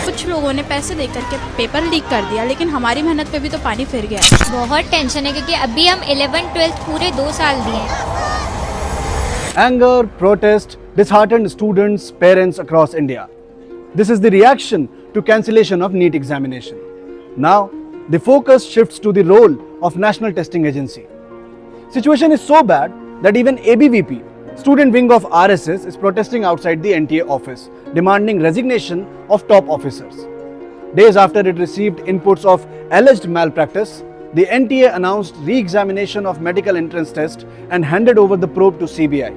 कुछ लोगों ने पैसे देकर के पेपर लीक कर दिया, लेकिन हमारी मेहनत पे भी तो पानी फिर गया। बहुत टेंशन है क्योंकि अभी हम 11th-12th पूरे 2 साल दिए हैं। Anger, protest, disheartened students, parents across India. This is the reaction to cancellation of NEET examination. Now, the focus shifts to the role of National Testing Agency. Situation is so bad that even ABVP, student wing of RSS, is protesting outside the NTA office, demanding resignation of top officers. Days after it received inputs of alleged malpractice, the NTA announced re-examination of medical entrance test and handed over the probe to CBI.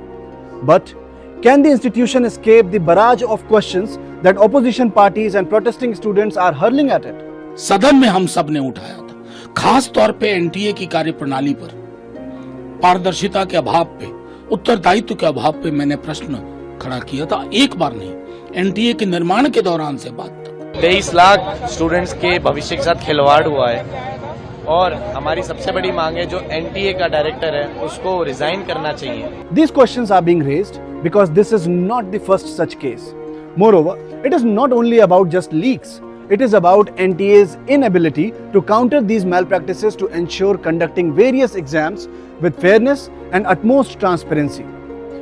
But can the institution escape the barrage of questions that opposition parties and protesting students are hurling at it? सदन में हम सब ने उठाया था, खास तौर पे एनटीए की कार्यप्रणाली पर, पारदर्शिता के अभाव पे, उत्तरदायित्व के अभाव पे मैंने प्रश्न खड़ा किया था। एक बार नहीं, एनटीए के निर्माण के दौरान से बात तक 23 लाख स्टूडेंट्स के भविष्य के साथ खिलवाड़ हुआ है और हमारी सबसे बड़ी मांग है जो एनटीए का डायरेक्टर है उसको रिजाइन करना चाहिए। These questions are being raised because this is not the first such case. Moreover, it is not only about just leaks. It is about NTA's inability to counter these malpractices to ensure conducting various exams with fairness and utmost transparency.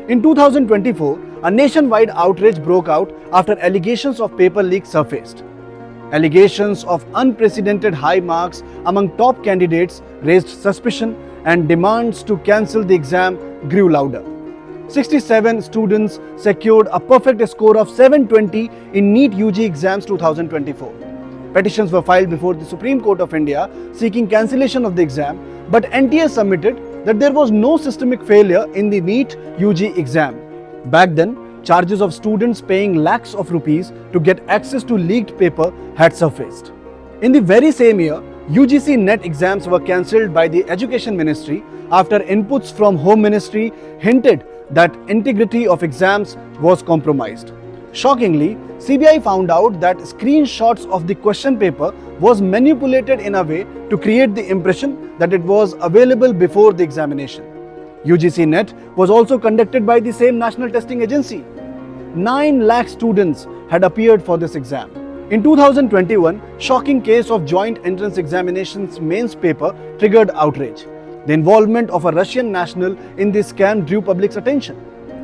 In 2024, a nationwide outrage broke out after allegations of paper leaks surfaced. Allegations of unprecedented high marks among top candidates raised suspicion, and demands to cancel the exam grew louder. 67 students secured a perfect score of 720 in NEET UG exams 2024. Petitions were filed before the Supreme Court of India seeking cancellation of the exam, but NTA submitted that there was no systemic failure in the NEET UG exam. Back then, charges of students paying lakhs of rupees to get access to leaked paper had surfaced. In the very same year, UGC NET exams were cancelled by the Education Ministry after inputs from Home Ministry hinted that integrity of exams was compromised. Shockingly, CBI found out that screenshots of the question paper was manipulated in a way to create the impression that it was available before the examination. UGC NET was also conducted by the same National Testing Agency. 9 lakh students had appeared for this exam. In 2021, shocking case of joint entrance examinations mains paper triggered outrage. The involvement of a Russian national in this scam drew public's attention.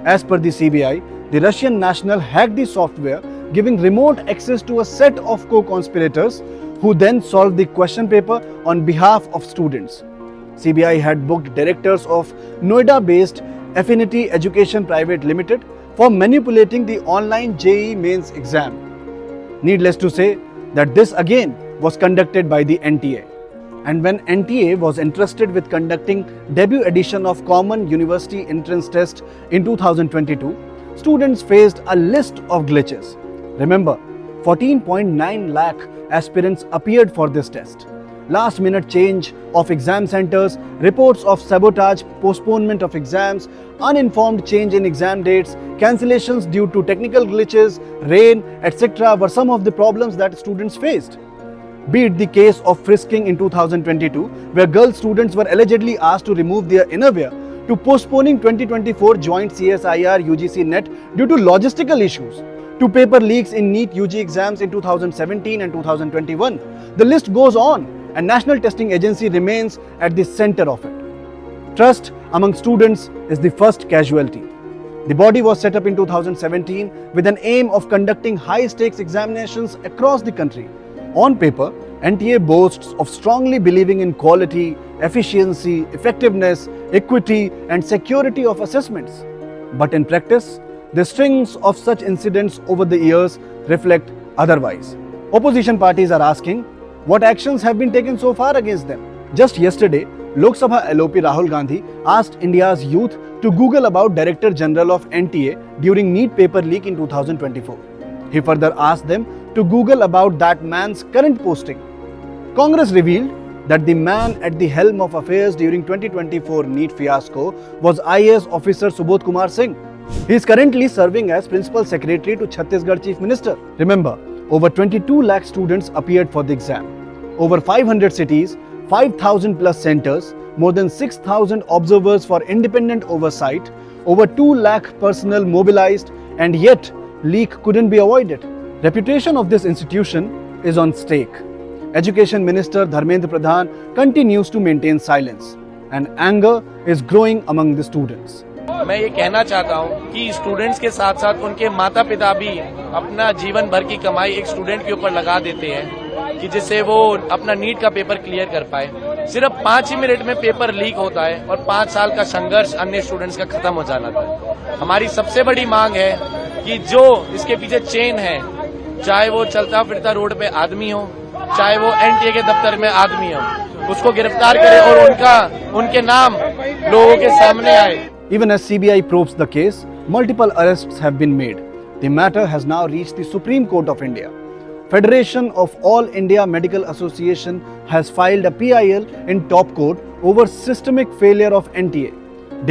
As per the CBI, the Russian national hacked the software, giving remote access to a set of co-conspirators who then solved the question paper on behalf of students. CBI had booked directors of Noida-based Affinity Education Private Limited for manipulating the online JEE mains exam. Needless to say that this again was conducted by the NTA. And when NTA was entrusted with conducting debut edition of Common University Entrance Test in 2022, students faced a list of glitches. Remember, 14.9 lakh aspirants appeared for this test. Last minute change of exam centers, reports of sabotage, postponement of exams, uninformed change in exam dates, cancellations due to technical glitches, rain, etc. were some of the problems that students faced. Be it the case of frisking in 2022, where girl students were allegedly asked to remove their innerwear, to postponing 2024 joint CSIR UGC NET due to logistical issues, to paper leaks in NEET UG exams in 2017 and 2021. The list goes on, and National Testing Agency remains at the center of it. Trust among students is the first casualty. The body was set up in 2017 with an aim of conducting high-stakes examinations across the country. On paper, NTA boasts of strongly believing in quality, efficiency, effectiveness, equity, and security of assessments. But in practice, the strings of such incidents over the years reflect otherwise. Opposition parties are asking, what actions have been taken so far against them? Just yesterday, Lok Sabha LOP Rahul Gandhi asked India's youth to Google about Director General of NTA during NEET paper leak in 2024. He further asked them to Google about that man's current posting. Congress revealed that the man at the helm of affairs during 2024 NEET fiasco was IAS officer Subodh Kumar Singh. He is currently serving as Principal Secretary to Chhattisgarh Chief Minister. Remember, over 22 lakh students appeared for the exam. Over 500 cities, 5,000 plus centers, more than 6,000 observers for independent oversight, over 2 lakh personnel mobilized, and yet leak couldn't be avoided. Reputation of this institution is on stake. Education Minister Dharmendra Pradhan continues to maintain silence, and anger is growing among the students. मैं ये कहना चाहता हूँ कि students के साथ साथ उनके माता पिता भी अपना जीवन भर की कमाई एक स्टूडेंट के ऊपर लगा देते हैं कि जिससे वो अपना नीट का पेपर क्लियर कर पाए। सिर्फ 5 ही मिनट में पेपर लीक होता है और 5 साल का संघर्ष अन्य स्टूडेंट्स का खत्म हो जाना था। हमारी सबसे बड़ी मांग है कि जो इसके पीछे चेन है, चाहे वो चलता फिरता रोड पे आदमी हो, चाहे वो एनटीए के दफ्तर में आदमी हो, उसको गिरफ्तार करे और उनके नाम लोगों के सामने आए। Even as CBI probes the case, multiple arrests have been made. The matter has now reached the Supreme Court of India. Federation of All India Medical Association has filed a PIL in top court over systemic failure of NTA.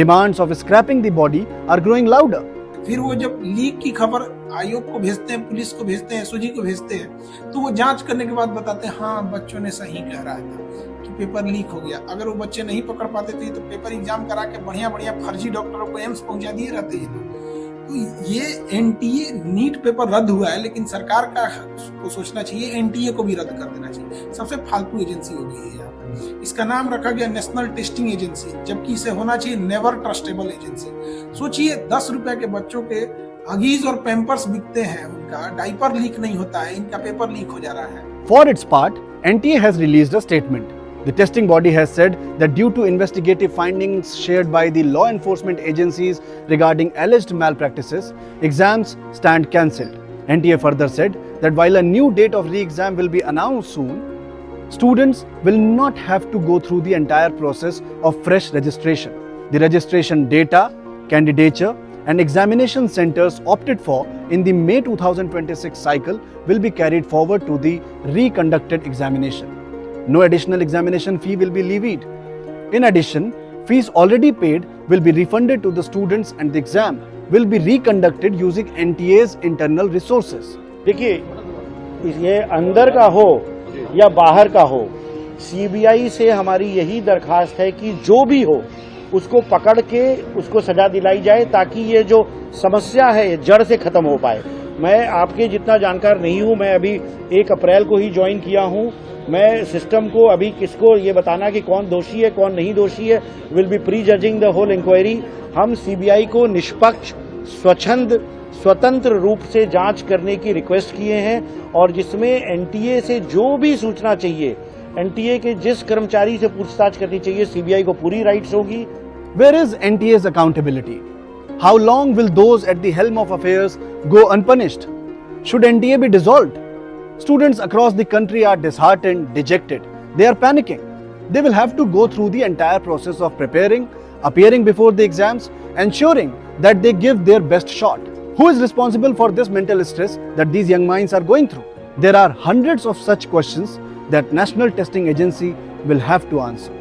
Demands of scrapping the body are growing louder. फिर वो जब leak की खबर आयोग को भेजते हैं, police को भेजते हैं, एसओजी को भेजते हैं, तो वो जांच करने के बाद बताते हैं हाँ बच्चों ने सही कह रहा था कि पेपर लीक हो गया। अगर वो बच्चे नहीं पकड़ पाते थे तो पेपर एग्जाम करा के बढ़िया बढ़िया फर्जी डॉक्टरों को एम्स पहुंचा दिए रहते हैं। तो ये एनटीए नीट पेपर रद्द हुआ है, लेकिन सरकार को सोचना चाहिए एनटीए को भी रद्द कर देना चाहिए। सबसे फालतू एजेंसी हो गई है यहाँ पर। इसका नाम रखा गया नेशनल टेस्टिंग एजेंसी, जबकि इसे होना चाहिए नेवर ट्रस्टेबल एजेंसी। सोचिए 10 रुपए के बच्चों के हगीज और पैम्पर्स बिकते हैं, उनका डायपर लीक नहीं होता है, इनका पेपर लीक हो जा रहा है। For its part, NTA has released a statement. The testing body has said that due to investigative findings shared by the law enforcement agencies regarding alleged malpractices, exams stand cancelled. NTA further said that while a new date of re-exam will be announced soon, students will not have to go through the entire process of fresh registration. The registration data, candidature, and examination centers opted for in the May 2026 cycle will be carried forward to the reconducted examination. No additional examination fee will be levied. In addition, fees already paid will be refunded to the students and the exam will be reconducted using NTA's internal resources. देखिए, ये अंदर का हो या बाहर का हो, CBI से हमारी यही दरखास्त है कि जो भी हो उसको पकड़ के उसको सजा दिलाई जाए ताकि ये जो समस्या है जड़ से खत्म हो पाए। मैं आपके जितना जानकार नहीं हूँ, मैं अभी 1 अप्रैल को ही ज्वाइन किया हूँ। मैं सिस्टम को अभी किसको ये बताना कि कौन दोषी है कौन नहीं दोषी है, will be prejudging the whole inquiry. हम सीबीआई को निष्पक्ष, स्वतंत्र रूप से जांच करने की रिक्वेस्ट किए हैं और जिसमें एनटीए से जो भी सूचना चाहिए, एनटीए के जिस कर्मचारी से पूछताछ करनी चाहिए, सीबीआई को पूरी राइट्स होगी। Where is NTA's accountability? How long will those at the helm of affairs go unpunished? Should NTA be dissolved? Students across the country are disheartened, dejected. They are panicking. They will have to go through the entire process of preparing, appearing before the exams, ensuring that they give their best shot. Who is responsible for this mental stress that these young minds are going through? There are hundreds of such questions that National Testing Agency will have to answer.